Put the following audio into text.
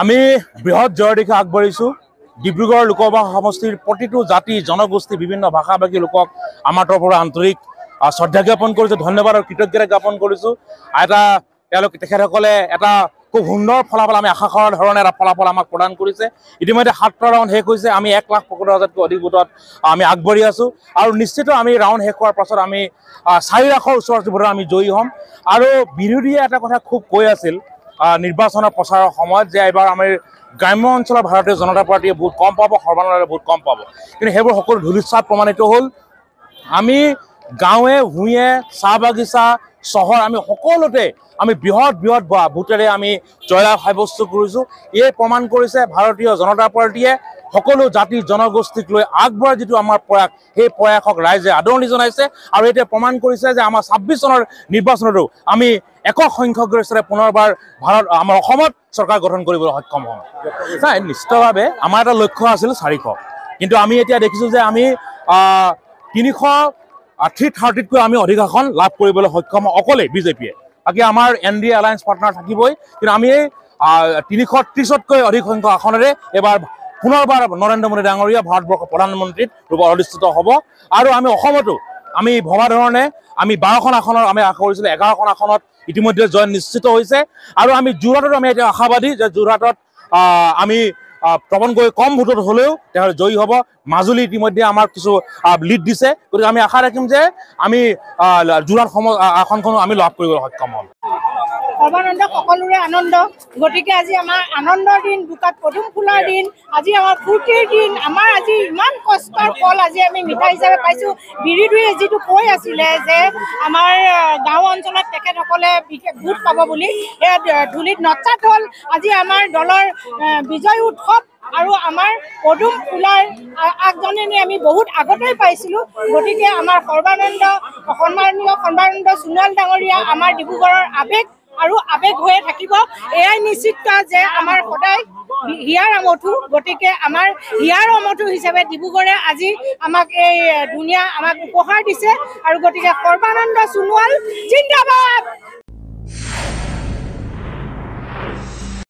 আমি বৃহৎ জয়ৰ দিশে আগবাঢ়িছো। ডিব্ৰুগড় লোকসভা সমষ্টিৰ প্ৰতিটো জাতি জনগোষ্ঠী বিভিন্ন ভাষা ভাষী লোকক আমাৰ তৰফৰ আন্তৰিক শ্ৰদ্ধা জ্ঞাপন কৰিছো, ধন্যবাদ আৰু কৃতজ্ঞতা জ্ঞাপন কৰিছো। তেখেতসকলে এটা খুব সুন্দৰ ফলাফল আমি আশা কৰাৰ ধৰণে এটা ফলাফল আমাক প্ৰদান কৰিছে। ইতিমধ্যে ৭টা ৰাউণ্ড শেষ হৈছে। আমি ১,৭৫,০০০তকৈ অধিক ভোটত আমি আগবাঢ়ি আছো আৰু নিশ্চিত আমি ৰাউণ্ড শেষ হোৱাৰ পাছত আমি ৪ লাখৰ ওচৰ ভোটত আমি জয়ী হ'ম। আৰু বিৰোধীয়ে এটা কথা খুব কৈ আছিল নিৰ্বাচনৰ প্ৰচাৰৰ সময়ত যে এইবাৰ আমাৰ গ্ৰাম্য অঞ্চলৰ ভাৰতীয় জনতা পাৰ্টীয়ে ভোট কম পাব, সৰ্বানন্দে ভোট কম পাব। কিন্তু সেইবোৰ সকলো ধূলিসাৎ প্ৰমাণিত হ'ল। আমি গাঁৱে ভূঞে চাহ বাগিচা চহৰ আমি সকলোতে আমি বৃহৎ বৃহৎ ভোটেৰে আমি জয়লাভ সাব্যস্ত কৰিছোঁ। এই প্ৰমাণ কৰিছে ভাৰতীয় জনতা পাৰ্টীয়ে সকলো জাতি জনগোষ্ঠীক লৈ আগবঢ়া যিটো আমাৰ প্ৰয়াস, সেই প্ৰয়াসক ৰাইজে আদৰণি জনাইছে আৰু এতিয়া প্ৰমাণ কৰিছে যে আমাৰ ২৬ চনৰ নিৰ্বাচনতো আমি একক সংখ্যাগৰিষ্ঠৰে পুনৰবাৰ আমাৰ অসমত চৰকাৰ গঠন কৰিবলৈ সক্ষম হ'ম। নাই, নিশ্চিতভাৱে আমাৰ এটা লক্ষ্য আছিল ৪০০, কিন্তু আমি এতিয়া দেখিছোঁ যে আমি 330তকৈ আমি অধিক আসন লাভ কৰিবলৈ সক্ষম অকলেই বিজেপিয়ে। বাকী আমাৰ NDA এলায়েন্স পাৰ্টনাৰ থাকিবই, কিন্তু আমি 330তকৈ অধিক সংখ্যক আসনেৰে এবাৰ পুনৰবাৰ নৰেন্দ্ৰ মোদী ডাঙৰীয়া ভাৰতবৰ্ষৰ প্ৰধানমন্ত্ৰীত ৰূপত অধিষ্ঠিত হ'ব। আৰু আমি অসমতো আমি ভবা ধৰণে আমি 12খন আসনৰ আমি আশা কৰিছিলোঁ, 11খন আসনত ইতিমধ্যে জয় নিশ্চিত হৈছে। আৰু আমি যোৰহাটত আমি এতিয়া আশাবাদী যে যোৰহাটত আমি তপন গগৈ কম ভোটত হ'লেও তেওঁ জয়ী হ'ব। মাজুলী ইতিমধ্যে আমাৰ কিছু লিড দিছে, গতিকে আমি আশা ৰাখিম যে আমি যোৰহাট আসনখনো আমি লাভ কৰিবলৈ সক্ষম হ'ম। সৰ্বানন্দ সকলোৰে আনন্দ, গতিকে আজি আমাৰ আনন্দৰ দিন, বোকাত পদুম ফুলৰ দিন, আজি আমাৰ ফূৰ্তিৰ দিন। আমাৰ আজি ইমান কষ্টৰ ফল আজি আমি মিঠাই হিচাপে পাইছোঁ। বিৰোধীয়ে যিটো কৈ আছিলে যে আমাৰ গাঁও অঞ্চলত তেখেতসকলে বিশেষ ভোট পাব বুলি, সেয়া ধূলিত নচাত হ'ল। আজি আমাৰ দলৰ বিজয় উৎসৱ আৰু আমাৰ পদুম ফুলাৰ আগজননী আমি বহুত আগতেই পাইছিলোঁ। গতিকে আমাৰ সন্মানীয় সৰ্বানন্দ সোণোৱাল ডাঙৰীয়া আমাৰ ডিব্ৰুগড়ৰ আৱেগ আৰু আৱেগ হৈয়ে থাকিব। এয়াই নিশ্চিত যে আমাৰ সদায় হিয়াৰ আমঠু, গতিকে আমাৰ হিয়াৰ আমঠু হিচাপে ডিব্ৰুগড়ে আজি আমাক এই ধুনীয়া আমাক উপহাৰ দিছে। আৰু গতিকে সৰ্বানন্দ সোণোৱাল জিন্দাবাদ।